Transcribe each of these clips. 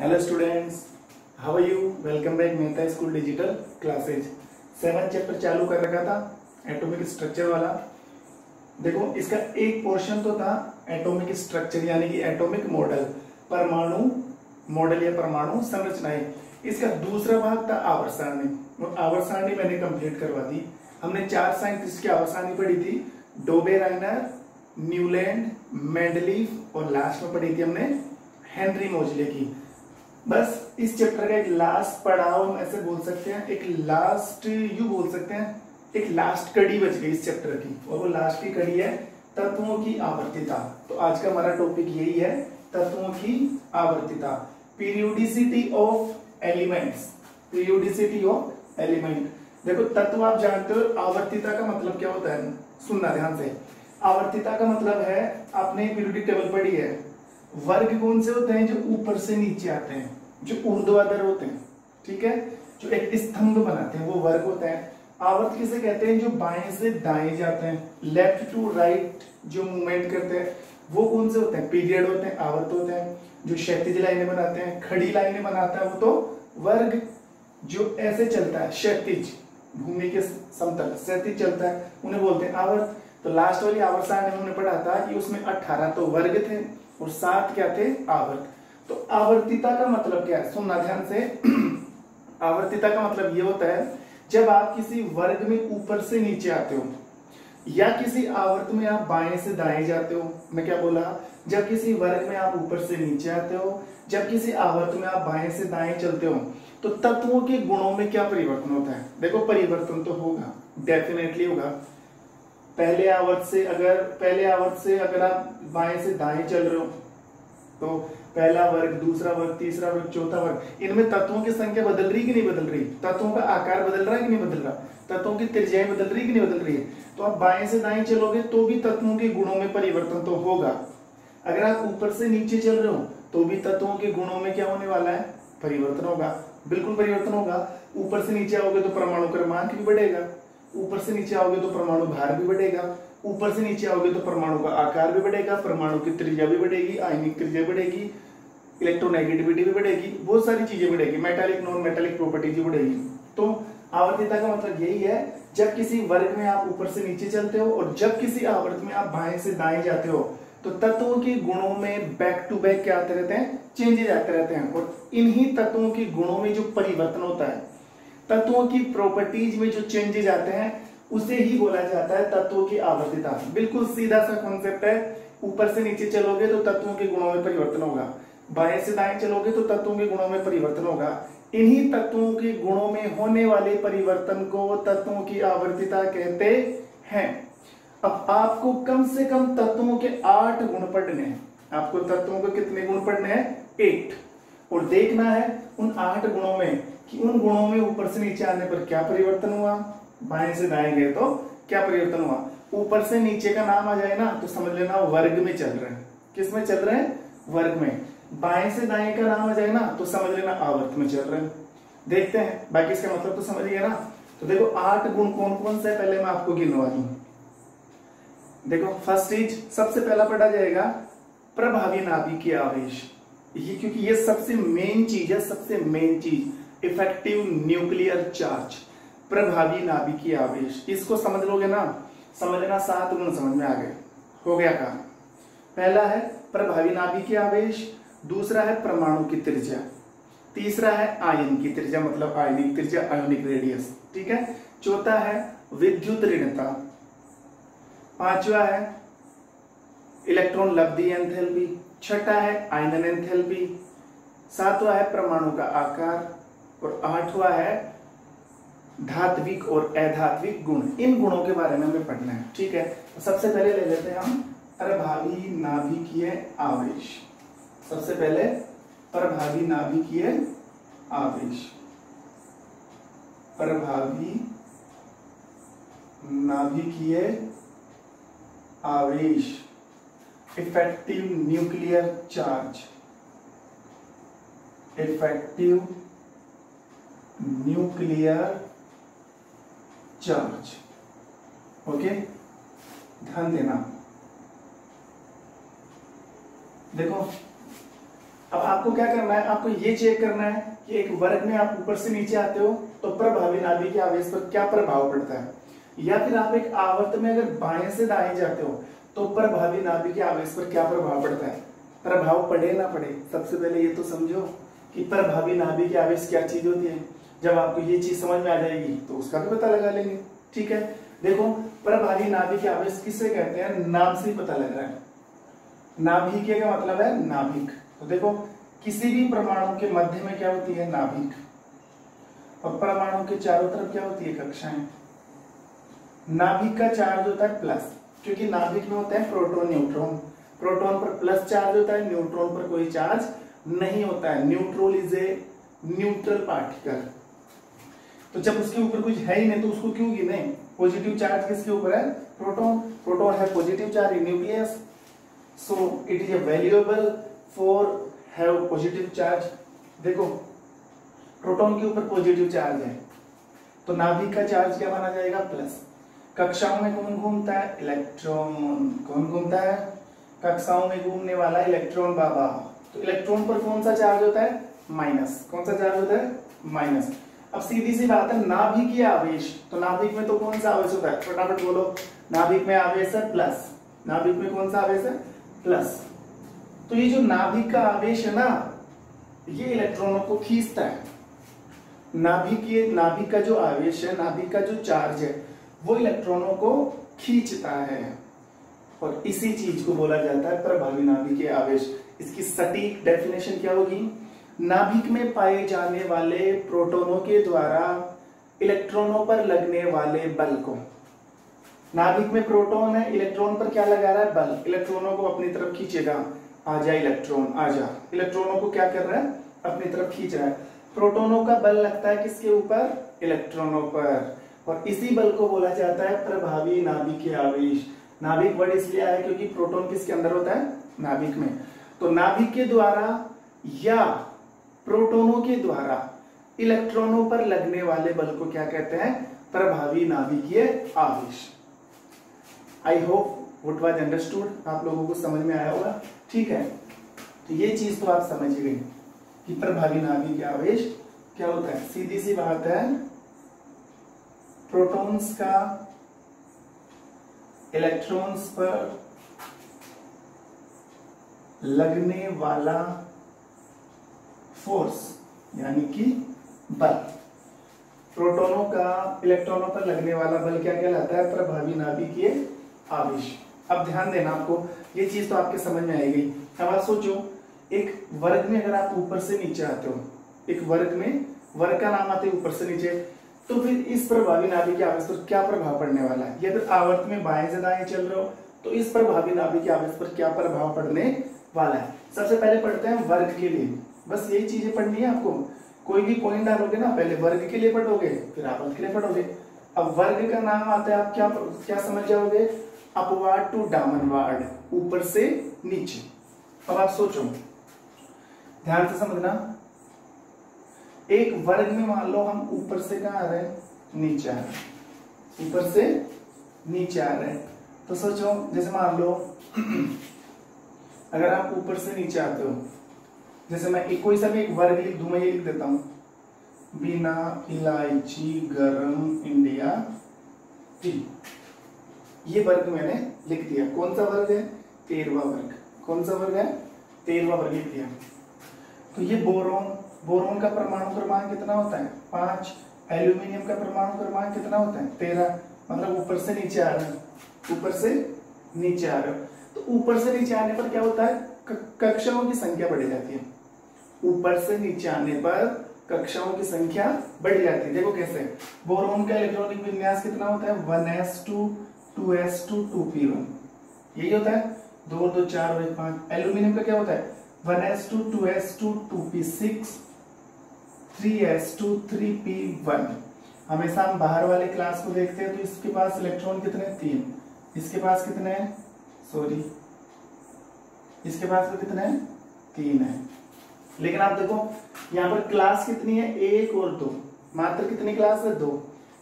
Hello students, how are you? Welcome back Mehta school digital classes. 7th chapter चालू कर रखा था एटॉमिक स्ट्रक्चर वाला। देखो, इसका एक पोर्शन तो था एटॉमिक स्ट्रक्चर यानी कि एटॉमिक मॉडल, परमाणु मॉडल या परमाणु संरचनाएं। इसका दूसरा भाग था आवर्त सारणी। आवर्त सारणी मैंने कंप्लीट करवा दी। हमने 4 साइंटिस्ट की आवर्त सारणी पढ़ी थी, डोबे राइनर, न्यूलैंड, मेंडलीफ और लास्ट में पढ़ी थी हमने हेनरी मोजले की। बस इस चैप्टर का एक लास्ट पड़ाव हम ऐसे बोल सकते हैं, एक लास्ट यू बोल सकते हैं, एक लास्ट कड़ी बच गई इस चैप्टर की, और वो लास्ट की कड़ी है तत्वों की आवर्तिता। तो आज का हमारा टॉपिक यही है, तत्वों की आवर्तिता, periodicity of elements, periodicity of element. देखो, तत्व आप जानते हो, आवर्तिता का मतलब क्या होता है, सुनना ध्यान से। आवर्तिता का मतलब है, आपने पीरियोडिक टेबल पढ़ी है, वर्ग कौन से होते हैं? जो ऊपर से नीचे आते हैं, जो ऊर्ध्वाधर होते हैं, ठीक है, जो एक स्तंभ बनाते हैं, वो वर्ग होता है। आवर्त किसे कहते हैं? जो बाएं से दाएं जाते हैं, लेफ्ट टू राइट जो मूवमेंट करते हैं, वो कौन से होते हैं? पीरियड होते हैं, आवर्त होते हैं। जो क्षैतिज लाइनें बनाते हैं, खड़ी लाइनें बनाता है, वो तो वर्ग। जो ऐसे चलता है क्षैतिज, भूमि के समतल क्षैतिज चलता है, उन्हें बोलते हैं आवर्त। तो लास्ट वाली आवर्त सारणी हमने पढ़ा था कि उसमें 18 तो वर्ग थे और 7 क्या थे? आवर्त। तो आवर्तिता का मतलब क्या है, सुनना ध्यान से। आवर्तिता का मतलब ये होता है, जब आप किसी वर्ग में ऊपर से नीचे आते हो, या किसी आवर्त में आप बाएं से दाएं जाते हो। मैं क्या बोला? जब किसी वर्ग में आप ऊपर से नीचे आते हो, जब किसी आवर्त में आप बाएं से दाएं चलते हो, तो तत्वों के गुणों में क्या परिवर्तन होता है? देखो, परिवर्तन तो होगा, डेफिनेटली होगा। पहले आवर्त से अगर आप बाएं से दाएं चल रहे हो, तो पहला वर्ग, दूसरा वर्ग, तीसरा वर्ग, चौथा वर्ग, इनमें तत्वों की संख्या बदल रही कि नहीं बदल रही? तत्वों का आकार बदल रहा है कि नहीं बदल रहा? तत्वों की त्रिज्याएं बदल रही कि नहीं बदल रही है? तो आप बाएं से दाएं चलोगे तो भी तत्वों के गुणों में परिवर्तन तो होगा। अगर आप ऊपर से नीचे चल रहे हो तो भी तत्वों के गुणों में क्या होने वाला है? परिवर्तन होगा, बिल्कुल परिवर्तन होगा। ऊपर से नीचे आओगे तो परमाणु क्रमांक भी बढ़ेगा, ऊपर से नीचे आओगे तो परमाणु भार भी बढ़ेगा, ऊपर से नीचे आओगे तो परमाणु का आकार भी बढ़ेगा, परमाणु की त्रिज्या भी बढ़ेगी, आयनिक त्रिज्या बढ़ेगी, इलेक्ट्रोनेगेटिविटी भी बढ़ेगी, बहुत सारी चीजें बढ़ेगी, मेटालिक नॉन मेटालिक प्रॉपर्टीज भी बढ़ेगी। तो आवर्तिता का मतलब यही है, जब किसी वर्ग में आप ऊपर से नीचे चलते हो और जब किसी आवर्त में आप बाएं से दाएं जाते हो, तो तत्वों के गुणों में बैक टू बैक क्या आते रहते हैं? चेंजेस आते रहते हैं। और इन्हीं तत्वों के गुणों में जो परिवर्तन होता है, तत्वों की प्रॉपर्टीज में जो चेंजेस आते हैं, उसे ही बोला जाता है तत्वों की आवर्तिता। बिल्कुल सीधा सा कॉन्सेप्ट है। ऊपर से नीचे चलोगे तो तत्वों के गुणों में परिवर्तन होगा, बाएं से दाएं चलोगे तो तत्वों के गुणों में परिवर्तन होगा। इन्हीं तत्वों के गुणों में होने वाले परिवर्तन को तत्वों की आवर्तिता कहते हैं। अब आपको कम से कम तत्वों के 8 गुण पढ़ने हैं। आपको तत्वों के कितने गुण पढ़ने हैं? 8। और देखना है उन 8 गुणों में कि उन गुणों में ऊपर से नीचे आने पर क्या परिवर्तन हुआ, बाएं से दाएं गए तो क्या परिवर्तन हुआ। ऊपर से नीचे का नाम आ जाए ना तो समझ लेना वर्ग में चल रहे हैं। किस में चल रहे हैं? वर्ग में। बाएं से दाएं का नाम आ जाए ना तो समझ लेना आवर्त में चल रहे हैं। देखते हैं, बाकी इसका मतलब तो समझ गए ना। तो देखो, 8 गुण कौन कौन से, पहले मैं आपको गिनवा दूं। देखो, फर्स्ट चीज सबसे पहला पढ़ा जाएगा प्रभावी नाभिकीय आवेश। ये क्योंकि ये सबसे मेन चीज है, सबसे मेन चीज, इफेक्टिव न्यूक्लियर चार्ज, प्रभावी नाभिकीय आवेश। इसको समझ लोगे ना, समझ लेना 7 गुण समझ में आ गए, हो गया काम। पहला है प्रभावी नाभिकीय आवेश, दूसरा है परमाणु की त्रिज्या, तीसरा है आयन की त्रिज्या मतलब आयनिक त्रिज्या, आयोनिक रेडियस, ठीक है। चौथा है विद्युत ऋणता, पांचवा है इलेक्ट्रॉन लब्धि एंथैल्पी, छठा है आयनन एंथैल्पी, सातवां है परमाणु का आकार, और आठवां है धात्विक और अधात्विक गुण। इन गुणों के बारे में हमें पढ़ना है, ठीक है। तो सबसे पहले ले लेते हैं हम प्रभावी नाभिकीय आवेश। सबसे पहले प्रभावी नाभिकीय आवेश, प्रभावी नाभिकीय आवेश, effective nuclear charge, effective nuclear charge. Okay, ध्यान देना। देखो, अब आपको क्या करना है, आपको ये चेक करना है कि एक वर्ग में आप ऊपर से नीचे आते हो तो प्रभावी नाभिकीय आवेश पर क्या प्रभाव पड़ता है, या फिर आप एक आवर्त में अगर बाएं से दाएं जाते हो तो प्रभावी नाभिकीय आवेश पर क्या प्रभाव पड़ता है। प्रभाव पड़े ना पड़े, सबसे पहले ये तो समझो कि प्रभावी नाभिकीय आवेश क्या चीज होती है। जब आपको ये चीज समझ में आ जाएगी तो उसका भी पता लगा लेंगे। ठीक है, देखो प्रभावी नाभिकीय आवेश किसे कहते हैं, नाम से ही पता लग रहा है। नाभिकीय का मतलब है नाभिक। तो देखो किसी भी परमाणु के मध्य में क्या होती है, नाभिक, और परमाणु के चारों तरफ क्या होती है, कक्षाएं। नाभिक का चार्ज होता है प्लस, क्योंकि नाभिक में होता है प्रोटॉन न्यूट्रॉन। प्रोटॉन पर प्लस चार्ज होता है, न्यूट्रॉन पर कोई चार्ज नहीं होता है। Neutron is a neutral particle. तो जब उसके ऊपर कुछ है ही नहीं तो उसको क्यों गिने। पॉजिटिव चार्ज किसके ऊपर है, प्रोटॉन। प्रोटॉन है positive charge in nucleus, so it is a valuable for have positive charge. देखो प्रोटॉन के ऊपर पॉजिटिव चार्ज है तो नाभिक का चार्ज क्या माना जाएगा, प्लस। कक्षाओं में कौन घूमता है, इलेक्ट्रॉन। कौन घूमता है, कक्षाओं में घूमने वाला इलेक्ट्रॉन बाबा। तो इलेक्ट्रॉन पर कौन सा चार्ज होता है, माइनस। कौन सा चार्ज होता है, माइनस। अब सीधी सी बात है, नाभिकीय आवेश, तो नाभिक में तो कौन सा आवेश होता है, फटाफट बोलो। नाभिक में आवेश है प्लस। नाभिक में कौन सा आवेश है, प्लस। तो ये जो नाभिक का आवेश है ना, ये इलेक्ट्रॉनों को खींचता है। नाभिक का जो आवेश है, नाभिक का जो चार्ज है, वो इलेक्ट्रॉनों को खींचता है, और इसी चीज को बोला जाता है प्रभावी नाभिकीय आवेश। इसकी सटीक डेफिनेशन क्या होगी, नाभिक में पाए जाने वाले प्रोटॉनों के द्वारा इलेक्ट्रॉनों पर लगने वाले बल को। नाभिक में प्रोटॉन है, इलेक्ट्रॉन पर क्या लगा रहा है, बल। इलेक्ट्रॉनों को अपनी तरफ खींचेगा, आजा इलेक्ट्रॉन आजा। इलेक्ट्रॉनों को क्या कर रहा है, अपनी तरफ खींच रहा है। प्रोटॉनों का बल लगता है किसके ऊपर, इलेक्ट्रॉनों पर, और इसी बल को बोला जाता है प्रभावी नाभिकीय आवेश। नाभिक वर्ड इसलिए आया क्योंकि प्रोटॉन किसके अंदर होता है, नाभिक में। तो नाभिक के द्वारा या प्रोटॉनों के द्वारा इलेक्ट्रॉनों पर लगने वाले बल को क्या कहते हैं, प्रभावी नाभिकीय आवेश। I hope what was understood, आप लोगों को समझ में आया होगा। ठीक है, तो ये चीज तो आप समझ गए कि प्रभावी नाभिकीय आवेश क्या होता है। सीधी सी बात है, प्रोटॉन्स का इलेक्ट्रॉन्स पर लगने वाला फोर्स यानी कि बल, प्रोटॉनों का इलेक्ट्रॉनों पर लगने वाला बल क्या कहलाता है, प्रभावी नाभिकीय आवेश। अब ध्यान देना, आपको ये चीज तो आपके समझ में आएगी। अब आप सोचो, एक वर्ग में अगर आप ऊपर से नीचे आते हो, एक वर्ग में, वर्ग का नाम आते ऊपर से नीचे, तो फिर इस प्रभावी नाभिकीय आवेश पर क्या प्रभाव पड़ने वाला है। या फिर आवर्त में बाएं से दाएं चल रहे हो तो इस प्रभावी नाभिकीय आवेश पर क्या प्रभाव पड़ने वाला है। सबसे पहले पढ़ते हैं वर्ग के लिए, बस यही चीजें पढ़नी है आपको। कोई भी पॉइंट डालोगे ना, पहले वर्ग के लिए पढ़ोगे फिर आवर्त के लिए पढ़ोगे। अब वर्ग का नाम आता है, आप क्या समझ जाओगे, अपवार्ड टू डाउनवार्ड, ऊपर से नीचे। अब आप सोचो, ध्यान से समझना, एक वर्ग में मान लो हम ऊपर से कहां आ रहे हैं, नीचे आ रहे हैं, ऊपर से नीचे आ रहे हैं। तो सोचो, जैसे मान लो अगर आप ऊपर से नीचे आते हो, जैसे मैं कोई सा भी एक वर्ग लिख दूं, मैं ये लिख देता हूं, बिना इलायची गरम इंडिया टी। ये वर्ग मैंने लिख दिया। कौन सा वर्ग है, 13वां वर्ग। कौन सा वर्ग है, 13वां वर्ग लिख दिया। तो ये बोरोन का परमाणु क्रमांक कितना होता है, 5। एल्यूमिनियम का परमाणु क्रमांक कितना होता है, 13। मतलब ऊपर से नीचे आ रहे हैं, ऊपर से नीचे आ रहे हो। तो ऊपर से नीचे आने पर क्या होता है, कक्षाओं की संख्या बढ़ जाती है। ऊपर से नीचे आने पर कक्षाओं की संख्या बढ़ जाती है। देखो कैसे, बोरोन का इलेक्ट्रॉनिक विन्यास कितना होता है, 1s2 2s2 2p1, यही होता है, 2 2 4 और 1 5। एल्यूमिनियम का क्या होता है, 1s2 2s2 2p6 3s2 3p1। हमेशा हम बाहर वाले क्लास को देखते हैं तो इसके पास इलेक्ट्रॉन कितने, 3। इसके पास कितने हैं, सॉरी, इसके पास तो कितने हैं, 3 है। लेकिन आप देखो यहाँ पर क्लास कितनी है, 1 और 2, मात्र कितनी क्लास है, 2।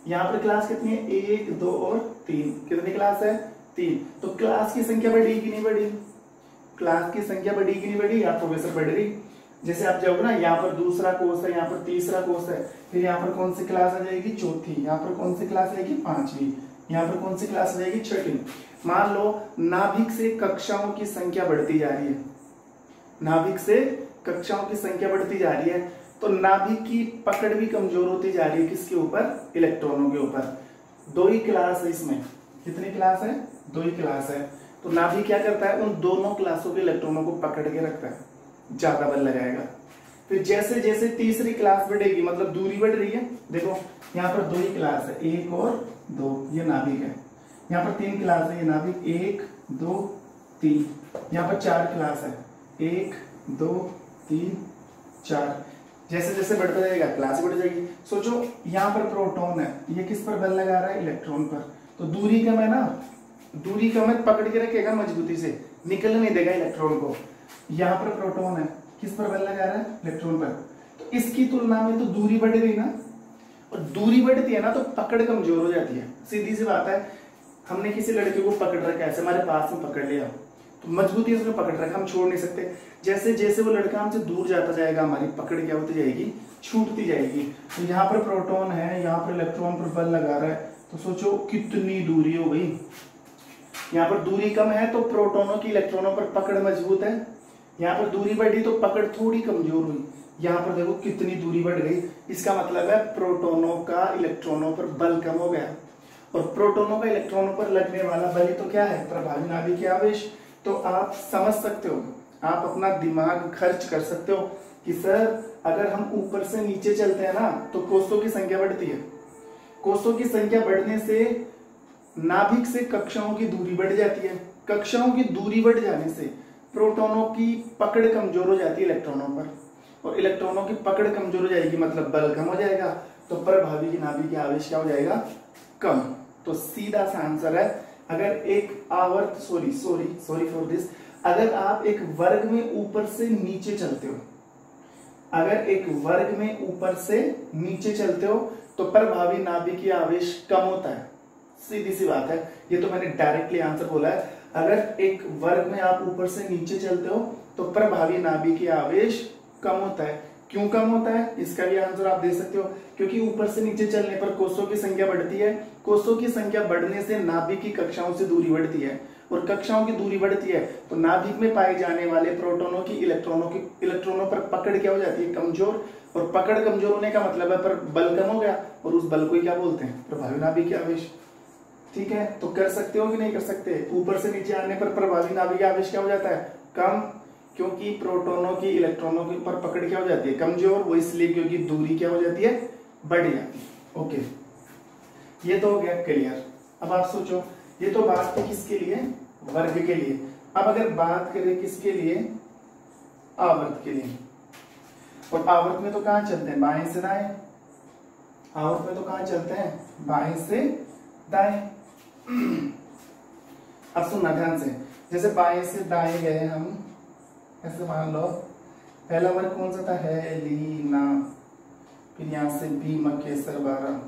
यहाँ पर क्लास कितनी है, 1 2 और 3, कितनी क्लास है, 3। तो क्लास की संख्या बढ़ी कि नहीं बढ़ी, क्लास की संख्या बढ़ी कि नहीं बढ़ी, या प्रोफेसर बढ़ रही। जैसे आप जाओगे ना, यहाँ पर दूसरा कोर्स है, यहाँ पर तीसरा कोर्स है, फिर यहाँ पर कौन सी क्लास आ जाएगी, चौथी, यहाँ पर कौन सी क्लास आएगी, पांचवी, यहाँ पर कौन सी क्लास आ जाएगी, छठी। मान लो नाभिक से कक्षाओं की संख्या बढ़ती जा रही है, नाभिक से कक्षाओं की संख्या बढ़ती जा रही है, तो नाभिक की पकड़ भी कमजोर होती जा रही है, किसके ऊपर, इलेक्ट्रॉनों के ऊपर। दो ही क्लास है इसमें, कितनी क्लास है, दो ही क्लास है। तो नाभिक क्या करता है, उन दोनों क्लासों के इलेक्ट्रॉनों को पकड़ के रखता है, ज्यादा बल लगाएगा। फिर जैसे जैसे तीसरी क्लास बढ़ेगी, मतलब दूरी बढ़ रही है, देखो यहाँ पर दो ही क्लास है, एक और दो, ये नाभिक है। यहाँ पर तीन क्लास है, ये नाभिक, एक दो तीन। यहाँ पर चार क्लास है, एक दो तीन चार। जैसे जैसे बढ़ता जाएगा क्लास बढ़ जाएगी। सोचो यहाँ पर प्रोटॉन है, ये किस पर बल लगा रहा है, इलेक्ट्रॉन पर। तो दूरी कम है ना, दूरी कम है, पकड़ के रखेगा मजबूती से, निकलने नहीं देगा इलेक्ट्रॉन को। यहाँ पर प्रोटॉन है, किस पर बल लगा रहा है, इलेक्ट्रॉन पर। तो इसकी तुलना में तो दूरी बढ़ गई ना, और दूरी बढ़ती है ना तो पकड़ कमजोर हो जाती है। सीधी सी बात है, हमने किसी लड़के को पकड़ रखा है, ऐसे हमारे पास में पकड़ लिया, तो मजबूती से उसने पकड़ रखा, हम छोड़ नहीं सकते। जैसे जैसे वो लड़का हमसे दूर जाता जाएगा, हमारी पकड़ क्या होती जाएगी, छूटती जाएगी। तो यहाँ पर प्रोटॉन है, यहाँ पर इलेक्ट्रॉन पर बल लगा रहा है, तो सोचो कितनी दूरी हो गई। यहाँ पर दूरी कम है तो प्रोटॉनों की इलेक्ट्रॉनों पर पकड़ मजबूत है, यहाँ पर दूरी बढ़ी तो पकड़ थोड़ी कमजोर हुई। यहाँ पर देखो कितनी दूरी बढ़ गई, इसका मतलब है प्रोटॉनों का इलेक्ट्रॉनों पर बल कम हो गया। और प्रोटॉनों का इलेक्ट्रॉनों पर लगने वाला बल तो क्या है, प्रभावी नाभिकीय आवेश। तो आप समझ सकते हो, आप अपना दिमाग खर्च कर सकते हो कि सर अगर हम ऊपर से नीचे चलते हैं ना तो कोषों की संख्या बढ़ती है, कोषों की संख्या बढ़ने से नाभिक से कक्षाओं की दूरी बढ़ जाती है, कक्षाओं की दूरी बढ़ जाने से प्रोटॉनों की पकड़ कमजोर हो जाती है इलेक्ट्रॉनों पर, और इलेक्ट्रॉनों की पकड़ कमजोर हो जाएगी मतलब बल कम हो जाएगा, तो प्रभावी नाभिकीय आवेश क्या हो जाएगा, कम। तो सीधा सा आंसर है, अगर एक आवर्त सॉरी फॉर दिस, अगर आप एक वर्ग में ऊपर से नीचे चलते हो, अगर एक वर्ग में ऊपर से नीचे चलते हो तो प्रभावी नाभिकीय आवेश कम होता है। सीधी सी बात है, ये तो मैंने डायरेक्टली आंसर बोला है। अगर एक वर्ग में आप ऊपर से नीचे चलते हो तो प्रभावी नाभिकीय आवेश कम होता है। क्यों कम होता है, इसका भी आंसर आप दे सकते हो, क्योंकि ऊपर से नीचे चलने पर कोषों की संख्या बढ़ती है, कोषों की संख्या बढ़ने से नाभिक की कक्षाओं से दूरी बढ़ती है, और कक्षाओं की दूरी बढ़ती है तो नाभिक में पाए जाने वाले प्रोटॉनों की इलेक्ट्रॉनों पर पकड़ क्या हो जाती है, कमजोर। और पकड़ कमजोर होने का मतलब है पर बल कम हो गया, और उस बल को क्या बोलते हैं, प्रभावी नाभिकीय आवेश। ठीक है, तो कर सकते हो कि नहीं कर सकते, ऊपर से नीचे आने पर प्रभावी नाभिकीय आवेश क्या हो जाता है, कम, क्योंकि प्रोटॉनों की इलेक्ट्रॉनों के ऊपर पकड़ क्या हो जाती है, कमजोर। वो इसलिए क्योंकि दूरी क्या हो जाती है, बढ़ जाती है। ओके, ये तो हो गया क्लियर। अब आप सोचो, ये तो बात थी किसके लिए, वर्ग के लिए। अब अगर बात करें किसके लिए, आवर्त के लिए, और आवर्त में तो कहां चलते हैं, बाएं से दाएं। आवर्त में तो कहां चलते हैं, बाएं से दाएं। अब सुनना ध्यान से, जैसे बाएं से दाएं गए हम, ऐसे मान लो पहला वर्ग कौन सा था, हेलिना, फिर यहां से बी मकेसर 12,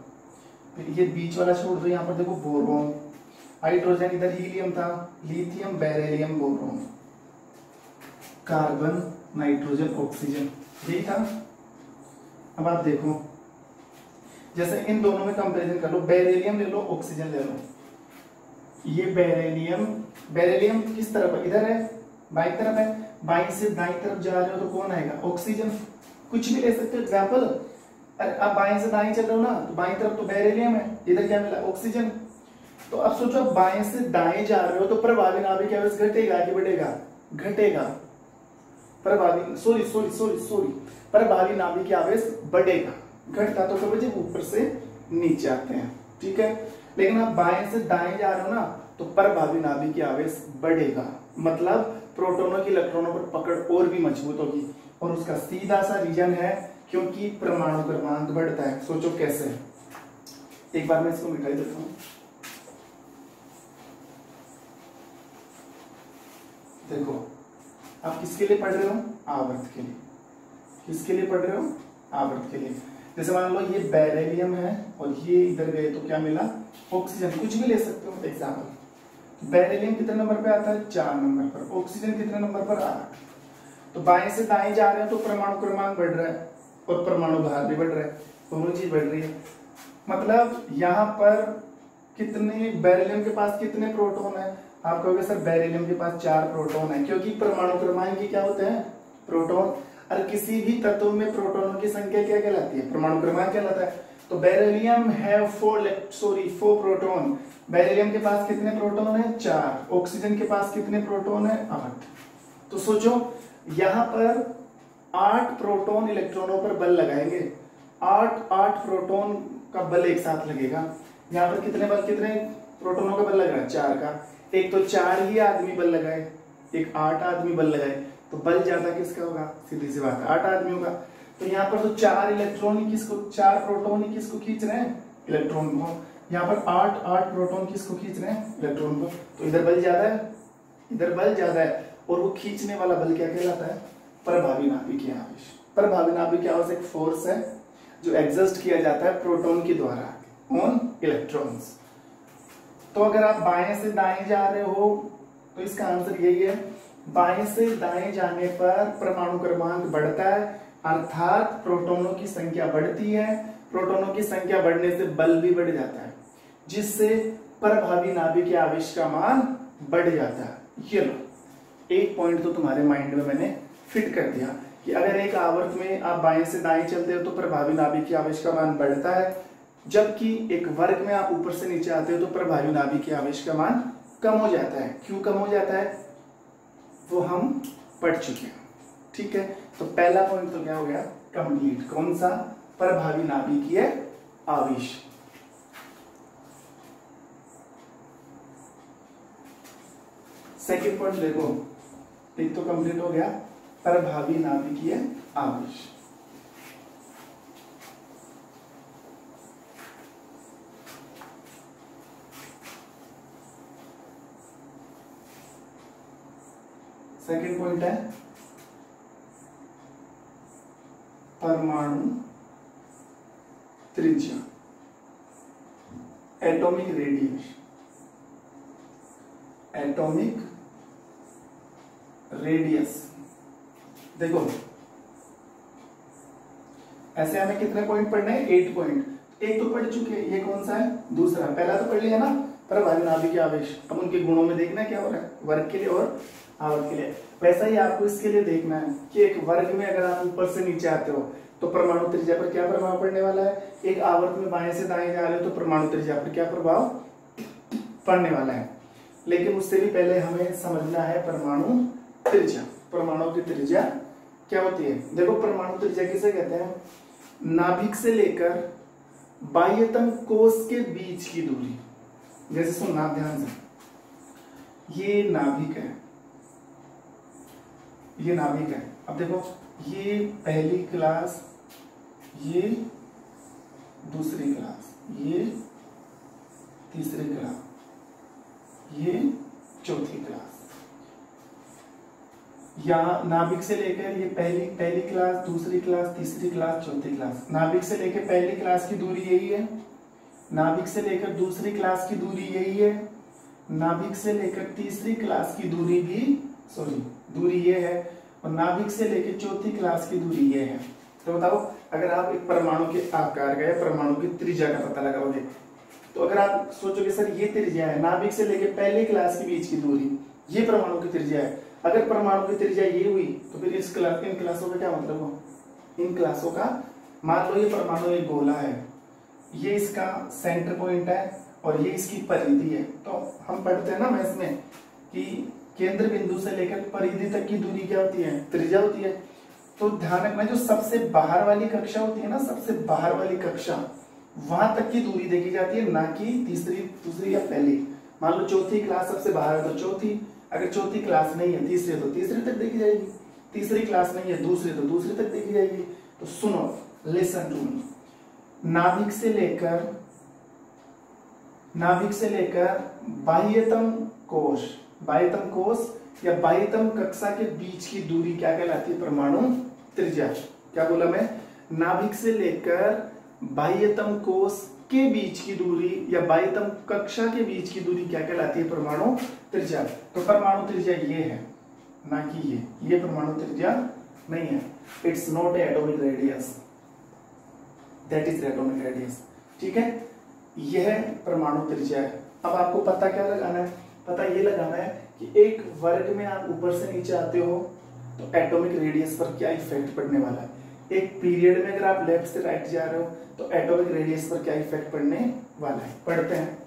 फिर ये बीच वाला छोड़ दो, यहाँ पर देखो बोरोन, हाइड्रोजन इधर हीलियम था, lithium beryllium boron, carbon nitrogen oxygen, यही था। अब आप देखो, जैसे इन दोनों में कंपैरिजन कर लो, बेरिलियम ले लो, ऑक्सीजन ले लो। ये बेरिलियम किस तरफ है, इधर है, बाई तरफ है, बाई से दाई तरफ जा रहे हो तो कौन आएगा, ऑक्सीजन। कुछ भी ले सकते हो एग्जाम्पल। अरे अब बाएं से दाएं चल रहे हो ना, तो बाई तरफ तो बेरिलियम है, इधर क्या मिला, ऑक्सीजन। तो अब सोचो आप बाएं से दाएं जा रहे हो तो प्रभावी नाभिकीय आवेश घटेगा कि बढ़ेगा, घटेगा। प्रभावी नाभिकीय आवेश बढ़ेगा, घटता तो कभी जब ऊपर से नीचे आते हैं। ठीक है, लेकिन आप बाएं से दाएं जा रहे हो ना तो प्रभावी नाभिकीय आवेश बढ़ेगा, मतलब प्रोटॉनों की इलेक्ट्रॉनों पर पकड़ और भी मजबूत होगी। और उसका सीधा सा रीजन है क्योंकि परमाणु क्रमांक बढ़ता है। सोचो कैसे, एक बार मैं इसको मिटाई देता हूं। देखो, आप किसके लिए पढ़ रहे हो, आवर्त के लिए। किसके लिए पढ़ रहे हो, आवर्त के लिए। जैसे मान लो ये बेरिलियम है और ये इधर गए तो क्या मिला, ऑक्सीजन। कुछ भी ले सकते हो एग्जाम्पल। बेरिलियम कितने नंबर पे आता है, 4 नंबर पर। ऑक्सीजन कितने नंबर पर, 8। तो बाएं से दाएं जा रहे हैं तो परमाणु क्रमांक बढ़ रहा है और परमाणु भार भी बढ़ रहा है, दोनों चीज बढ़ रही है। मतलब यहाँ पर कितने, बेरिलियम के पास कितने प्रोटॉन है? आप कहोगे सर बेरिलियम के पास 4 प्रोटॉन है, क्योंकि परमाणु क्रमांक की क्या होते हैं? प्रोटॉन। और किसी भी तत्व में प्रोटॉनों की संख्या क्या कहलाती है? परमाणु क्रमांक कहलाता है। तो बेरिलियम हैव 4 प्रोटॉन। बेरिलियम के पास कितने प्रोटॉन है? 4। ऑक्सीजन के पास कितने प्रोटॉन है? 8। तो सोचो यहां पर 8 प्रोटॉन इलेक्ट्रॉनों पर बल लगाएंगे, 8 प्रोटॉन का बल एक साथ लगेगा। यहाँ पर कितने प्रोटॉनों का बल लग रहा है? 4 का। एक तो 4 ही आदमी बल लगाए, एक 8 आदमी बल लगाए, तो बल ज्यादा किसका होगा? सीधी सी बात है 8 आदमियों का। तो यहाँ पर तो 4 इलेक्ट्रॉन ही किसको, 4 प्रोटॉन ही किसको खींच रहे हैं? इलेक्ट्रॉन को। यहाँ पर 8 प्रोटॉन किसको खींच रहे हैं? इलेक्ट्रॉन को। तो इधर बल ज्यादा है, इधर बल ज्यादा है, और वो खींचने वाला बल क्या कहलाता है? प्रभावी नाभिकीय आवेश। प्रभावी नाभिकीय आवेश एक फोर्स है जो एग्जर्ट किया जाता है प्रोटॉन के द्वारा ऑन इलेक्ट्रॉन्स। तो अगर आप बाएं से दाएं जा रहे हो तो इसका आंसर यही है, बाएं से दाएं जाने पर परमाणु क्रमांक बढ़ता है, अर्थात प्रोटॉनों की संख्या बढ़ती है। प्रोटॉनों की संख्या बढ़ने से बल भी बढ़ जाता है, जिससे प्रभावी नाभिकीय आवेश का मान बढ़ जाता है। ये लो, एक पॉइंट तो तुम्हारे माइंड में मैंने फिट कर दिया कि अगर एक आवर्त में आप बाएं से दाएं चलते हो तो प्रभावी नाभिकीय आवेश का मान बढ़ता है, जबकि एक वर्ग में आप ऊपर से नीचे आते हो तो प्रभावी नाभिकीय आवेश का मान कम हो जाता है। क्यों कम हो जाता है वो हम पढ़ चुके हैं। ठीक है, तो पहला पॉइंट तो क्या हो गया? कंप्लीट। कौन सा? प्रभावी नाभिकीय आवेश। सेकंड पॉइंट देखो, एक तो कंप्लीट हो गया प्रभावी नाभिकीय आवेश। सेकंड पॉइंट है परमाणु त्रिज्या, एटॉमिक रेडियस। एटॉमिक रेडियस देखो, ऐसे हमें कितने पॉइंट पढ़ने हैं? 8 पॉइंट। एक तो पढ़ चुके हैं, ये कौन सा है? दूसरा। पहला तो पढ़ लिया ना, प्रभावी नाभिकीय आवेश। अब उनके गुणों में देखना क्या हो रहा है, वर्ग के लिए और आवर्त के लिए। वैसा ही आपको इसके लिए देखना है कि एक वर्ग में अगर आप ऊपर से नीचे आते हो तो परमाणु त्रिज्या पर क्या प्रभाव पड़ने वाला है। एक आवर्त में बाएं से दाएं जा रहे हो तो परमाणु त्रिज्या पर क्या प्रभाव पड़ने वाला है। लेकिन उससे भी पहले हमें समझना है परमाणु त्रिज्या। परमाणु की त्रिज्या क्या होती है? देखो, परमाणु त्रिज्या किसे कहते हैं? नाभिक से लेकर बाह्यतम कोश के बीच की दूरी। जैसे सुनना ध्यान से, ये नाभिक है, ये नाभिक है। अब देखो, ये पहली क्लास, ये दूसरी क्लास, ये तीसरी क्लास, ये चौथी क्लास। यहाँ नाभिक से लेकर ये पहली क्लास, दूसरी क्लास, तीसरी क्लास, चौथी क्लास। नाभिक से लेकर पहली क्लास की दूरी यही है, नाभिक से लेकर दूसरी क्लास की दूरी यही है, नाभिक से लेकर तीसरी क्लास की दूरी भी दूरी ये है, और नाभिक से लेकर चौथी क्लास की दूरी ये है। तो बताओ, अगर आप एक परमाणु के आकार का या परमाणु की त्रिज्या का पता लगाओगे तो अगर आप सोचोगे सर ये त्रिज्या है, नाभिक से लेकर पहली क्लास के बीच की दूरी, ये परमाणु की त्रिज्या है। अगर परमाणु की त्रिज्या ये हुई तो फिर इन क्लासों का क्या मतलब हो? इन क्लासों का, मान लो ये परमाणु एक गोला है, ये इसका सेंटर पॉइंट है और ये इसकी परिधि है। तो हम पढ़ते हैं ना मैथ्स में कि केंद्र बिंदु से लेकर परिधि तक की दूरी क्या होती है? त्रिज्या होती है। तो ध्यान रखना, जो सबसे बाहर वाली कक्षा होती है ना, सबसे बाहर वाली कक्षा, वहां तक की दूरी देखी जाती है, ना कि तीसरी, दूसरी या पहली। मान लो चौथी क्लास सबसे बाहर है तो चौथी, अगर चौथी क्लास नहीं है तीसरी तो तीसरी तक देखी जाएगी, तीसरी क्लास नहीं है दूसरी तो दूसरी तक देखी जाएगी। तो सुनो, लिसन टू मी, नाभिक से लेकर बाह्यतम कोश या बाह्यतम कक्षा के बीच की दूरी क्या कहलाती है? परमाणु त्रिज्या। क्या बोला मैं? नाभिक से लेकर बाह्यतम कोश के बीच की दूरी या बाह्यतम कक्षा के बीच की दूरी क्या कहलाती है? परमाणु त्रिज्या। तो परमाणु त्रिज्या ये है, ना कि ये परमाणु त्रिज्या नहीं है। It's not atomic radius, that is atomic radius. ठीक है, यह परमाणु त्रिज्या है। अब आपको पता क्या लगाना है, पता ये लगाना है कि एक वर्ग में आप ऊपर से नीचे आते हो तो एटॉमिक रेडियस पर क्या इफेक्ट पड़ने वाला है। एक पीरियड में अगर आप लेफ्ट से राइट जा रहे हो तो एटॉमिक रेडियस पर क्या इफेक्ट पड़ने वाला है, पढ़ते हैं।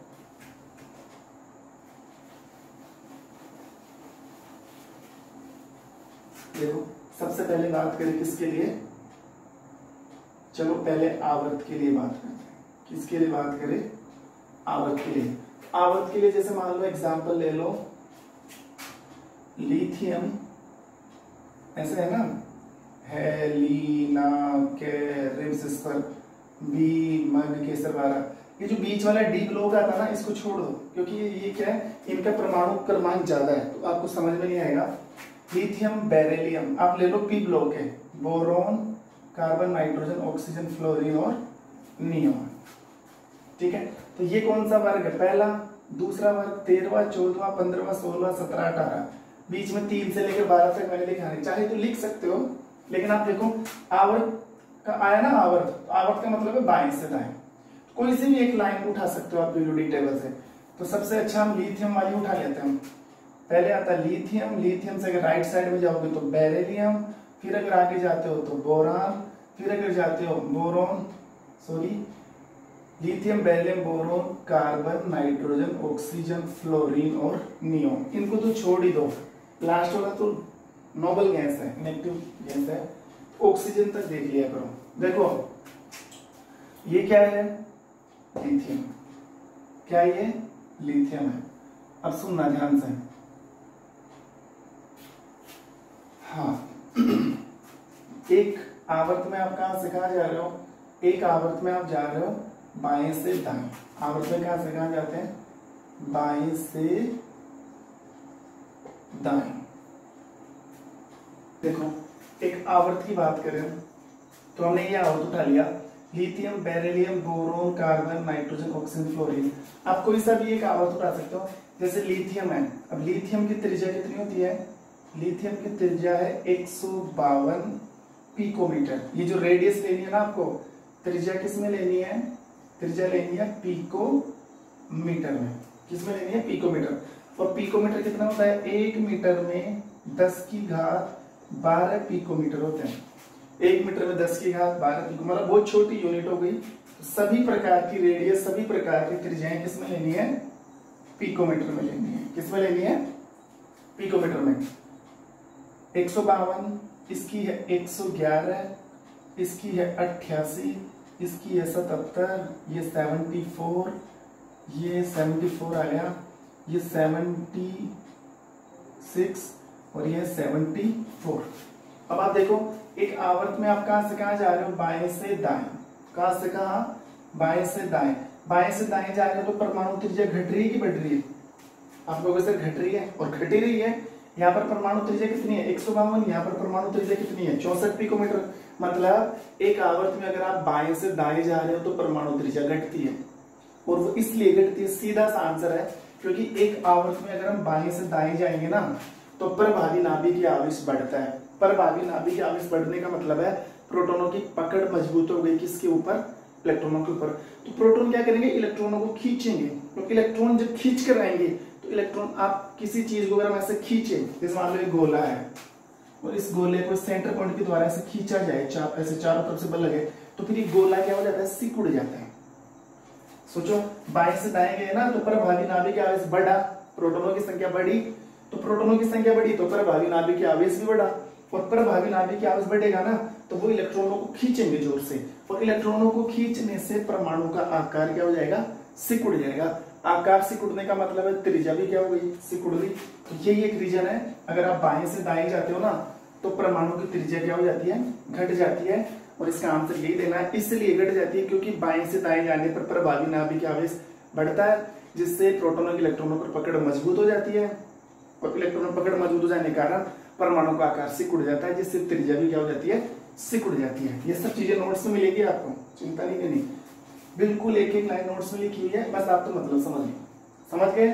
देखो सबसे पहले बात करें किसके लिए, चलो पहले आवर्त के लिए बात करते हैं। किसके लिए बात करें, आवर्त के लिए। आवर्त के लिए जैसे मान लो एग्जांपल ले लो, लिथियम ऐसे है ना, हेलिना के रिम्स इस पर बी मग केसर 12, ये जो बीच वाला डी ब्लॉक आता है ना, इसको छोड़ दो क्योंकि ये क्या है, इनका परमाणु क्रमांक ज्यादा है तो आपको समझ में नहीं आएगा। लिथियम बेरिलियम आप ले लो, पी ब्लॉक है, boron carbon nitrogen oxygen fluorine और नियोन। ठीक है, तो ये कौन सा वर्ग है, पहला। दूसरा वर्ग 13वां 14वां 15वां 16वां 17 18, बीच में 3 से लेकर 12 तक मैंने लिखा है, चाहे तो लिख सकते हो, लेकिन आप देखो आवर्त का आया ना, आवर्त, आवर्त का मतलब है बाएं से दाएं। कोई सी भी एक लाइन उठा सकते हो आप पीरियोडिक टेबल से। तो सबसे अच्छा हम लिथियम वाली उठा लेते हैं। पहले आता है लिथियम, लिथियम से अगर राइट साइड में जाओगे तो बेरिलियम, फिर अगर आगे जाते हो तो बोरान, फिर अगर जाते हो boron, sorry lithium beryllium boron carbon nitrogen oxygen fluorine और नियोन। इनको तो छोड़ ही दो, लास्ट वाला तो नोबल गैस है, नेगेटिव गैस है, ऑक्सीजन तक देख लिया करो। देखो ये क्या है, लिथियम, क्या ये लिथियम है। अब सुनना ध्यान से, हाँ एक आवर्त में आप कहां से कहां जा रहे हो, एक आवर्त में आप जा रहे हो बाएं से दाएं। आवर्त में कहां से कहां जाते हैं, बाएं से दाएं। देखो एक आवर्त की बात करें तो हमने ये आवर्त उठा लिया, lithium beryllium boron carbon nitrogen oxygen fluorine. आप कोई सा भी एक आवर्त उठा सकते हो, जैसे लिथियम है। अब लिथियम की त्रिज्या कितनी होती है, लिथियम की त्रिज्या है 152 पिकोमीटर। ये जो रेडियस लेनी है ना आपको, त्रिज्या किस में लेनी है, त्रिज्या लेनी है पिकोमीटर में। किस में लेनी है, पिकोमीटर। और पिकोमीटर कितना होता है, 1 मीटर में 10 की घात 12 पिकोमीटर होते हैं। 1 मीटर में 10 की घात 12 पिको, मतलब बहुत छोटी यूनिट हो गई। तो सभी प्रकार की रेडियस, सभी प्रकार की त्रिज्याएं किस में लेनी है, पिकोमीटर में लेनी है। किस में लेनी है, पिकोमीटर में। 152, इसकी है 111, इसकी है 88, इसकी है 77, ये 74, ये 74 आ गया, ये 76 और ये 74। अब आप देखो एक आवर्त में आप कहां से कहां जा रहे हो, बाएं से दाएं। कहां से कहां, बाएं से दाएं। बाएं से दाएं जा रहे हो तो परमाणु त्रिज्या घट रही है कि बढ़ रही है, आप लोगों से घट रही है और घट ही रही है। यहाँ पर परमाणु त्रिज्या कितनी है, 152, यहाँ पर परमाणु त्रिज्या कितनी है, 64 पिकोमीटर। मतलब एक आवर्त में अगर आप बाएं से दाएं जा रहे हो तो परमाणु त्रिज्या घटती है, और वो इसलिए घटती है, सीधा सा आंसर है, क्योंकि एक आवर्त में अगर हम बाएं से दाएं जाएंगे ना तो प्रभावी नाभिकीय आवेश बढ़ता है। प्रभावी नाभिकीय आवेश बढ़ने का मतलब है प्रोटॉनों की पकड़ मजबूत हो गई, किसके ऊपर, इलेक्ट्रॉनों के ऊपर। तो प्रोटॉन क्या करेंगे, इलेक्ट्रॉनों को खींचेंगे। तो इलेक्ट्रॉन जब खींच कर आएंगे तो इलेक्ट्रॉन, आप किसी चीज को अगर हम ऐसे खींचे, जैसे मान लो एक गोला है और इस गोले को सेंटर पॉइंट के द्वारा ऐसे खींचा जाए, ऐसे चारों तरफ से बल लगे, तो फिर ये गोला क्या हो जाता है, सिकुड़ जाता है। सोचो बाएं से दाएं गए ना तो प्रभावी नाभिकीय आवेश बढ़ा, प्रोटॉनों की संख्या बढ़ी, तो प्रोटॉनों की संख्या बढ़ी तो प्रभावी नाभिकीय आवेश भी बढ़ा, और प्रभावी नाभिकीय आवेश बढ़ेगा ना तो वो इलेक्ट्रॉनों को खींचेंगे जोर से, और इलेक्ट्रॉनों को खींचने से परमाणु का आकार क्या हो जाएगा, सिकुड़ जाएगा। आकार सिकुड़ने का मतलब है त्रिज्या भी क्या हो गई, सिकुड़ गई। तो यही एक रीजन है, अगर आप बाएं से दाएं जाते हो ना तो परमाणु की त्रिज्या क्या हो जाती है, घट जाती है। और इसका आंसर यही देना है, इसलिए घट जाती है क्योंकि बाएं से दाएं जाने पर प्रभावी नाभिकीय आवेश बढ़ता है, जिससे प्रोटॉनों की इलेक्ट्रॉनों पर पकड़ मजबूत हो जाती है, और इलेक्ट्रॉनों पकड़ मजबूत हो जाने के कारण परमाणु का आकार सिकुड़ जाता है, जिससे त्रिज्या भी क्या हो जाती है, सिकुड़ जाती है। ये सब चीजें नोट्स में मिलेगी आपको, चिंता नहीं करनी, बिल्कुल एक एक लाइन नोट्स में लिखी हुई है, बस आप तो मतलब समझ गए,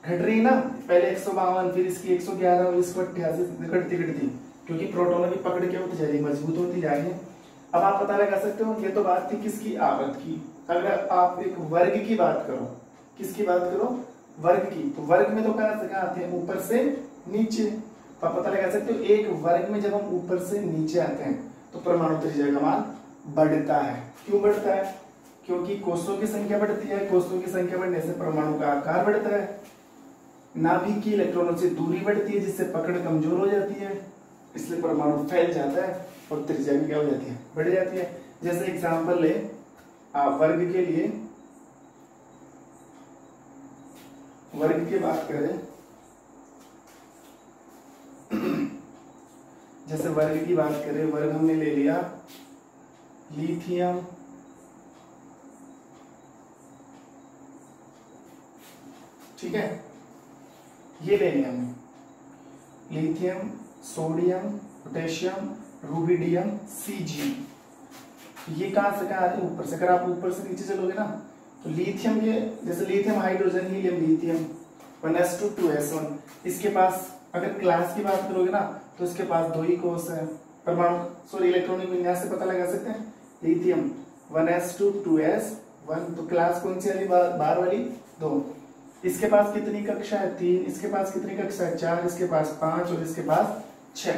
घट रही ना पहले 152, फिर इसकी 111 और इसको 88 घटती घटती, क्योंकि प्रोटोनों की पकड़ क्या होती जा रही है, मजबूत होती जा रही है। अब आप पता लगा सकते हो, ये तो बात थी किसकी, आवृत की। अगर आप एक वर्ग की बात करो, किसकी बात करो, वर्ग की, तो वर्ग में तो कहां से कहां आते हैं, ऊपर से नीचे। तो आप पता लगा सकते हो एक वर्ग में जब हम ऊपर से नीचे आते हैं तो परमाणु त्रिज्या का मान बढ़ता है। क्यों बढ़ता है, क्योंकि कोषों की संख्या बढ़ती है, कोषों की संख्या बढ़ने से परमाणु का आकार बढ़ता है, नाभिक की इलेक्ट्रॉनों से दूरी बढ़ती है जिससे पकड़ कमजोर हो जाती है, इसलिए परमाणु फैल जाता है और त्रिज्या भी क्या हो जाती है, बढ़ जाती है। जैसे एग्जांपल ले, आप वर्ग के लिए, वर्ग की बात करें, जैसे वर्ग की बात करें, वर्ग हमने ले लिया लिथियम, ठीक है, ये ले लिया हमने lithium, sodium, potassium, rubidium, Cg। ये कहां से कहां आते हैं, ऊपर से। अगर आप ऊपर से नीचे चलोगे ना तो लिथियम के, जैसे lithium hydrogen, helium, lithium 1s2 2s1, इसके पास अगर क्लास की बात करोगे ना तो इसके पास 2 ही कोष है, परमाणु सॉरी इलेक्ट्रॉनिक विन्यास से पता लगा सकते हैं। लिथियम 1s2 2s1, तो क्लास कौन सी वाली, बार वाली 2। इसके पास कितनी कक्षा है, 3, इसके पास कितनी कक्षा है, 4, इसके पास 5 और इसके पास 6।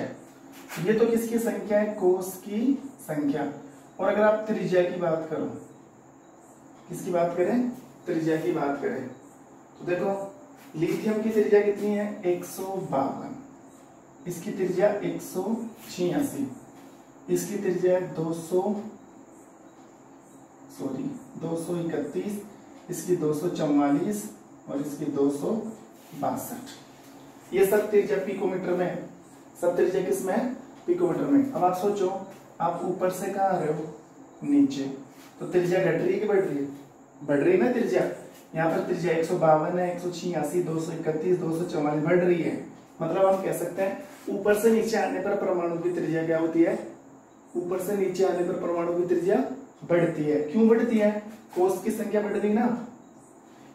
ये तो किसकी संख्या है, कोष की संख्या। और अगर आप त्रिज्या की बात करो, किसकी बात करें, त्रिज्या की बात करें, तो देखो लिथियम की त्रिज्या कितनी है, 152, इसकी त्रिज्या 186, इसकी त्रिज्या 231, इसकी 244 और इसकी 262। ये सब त्रिज्या पिकोमीटर में, सब त्रिज्या किस में है, पिकोमीटर में। अब आप सोचो, आप ऊपर से कहां आ रहे हो, नीचे, तो त्रिज्या घट रही है कि बढ़ रही है, बढ़ रही है ना त्रिज्या। यहाँ पर त्रिज्या 152 है, 186, 231, 244 बढ़ रही है। मतलब हम कह सकते हैं ऊपर से नीचे आने पर परमाणु की त्रिज्या क्या होती है, ऊपर से नीचे आने पर परमाणु की त्रिज्या बढ़ती है। क्यों बढ़ती है, कोष की संख्या बढ़ रही ना,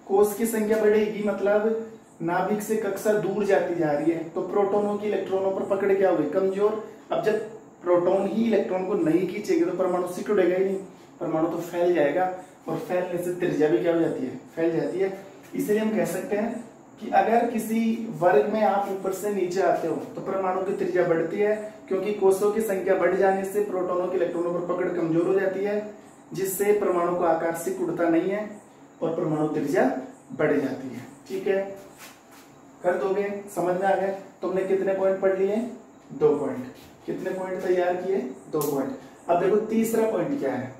कोष की संख्या बढ़ेगी मतलब नाभिक से कक्षा दूर जाती जा रही है, तो प्रोटोनों की इलेक्ट्रॉनों पर पकड़ क्या होगी, कमजोर। अब जब प्रोटोन ही इलेक्ट्रॉन को नहीं खींचेगा तो परमाणु सिकुड़ेगा ही नहीं, परमाणु तो फैल जाएगा, और फैलने से त्रिज्या भी क्या हो जाती है, फैल जाती है। इसलिए हम कह सकते हैं कि अगर किसी वर्ग में आप ऊपर से नीचे आते हो तो परमाणु की त्रिज्या बढ़ती है, क्योंकि कोषों की संख्या बढ़ जाने से प्रोटोनों के इलेक्ट्रॉनों पर पकड़ कमजोर हो जाती है, जिससे परमाणु का आकार सिकुड़ता नहीं है और परमाणु त्रिज्या बढ़ जाती है। ठीक है, कर दोगे, समझ में आ गया। तुमने कितने पॉइंट पढ़ लिए, 2 पॉइंट। कितने पॉइंट तैयार किए, 2 पॉइंट। अब देखो तीसरा पॉइंट क्या है,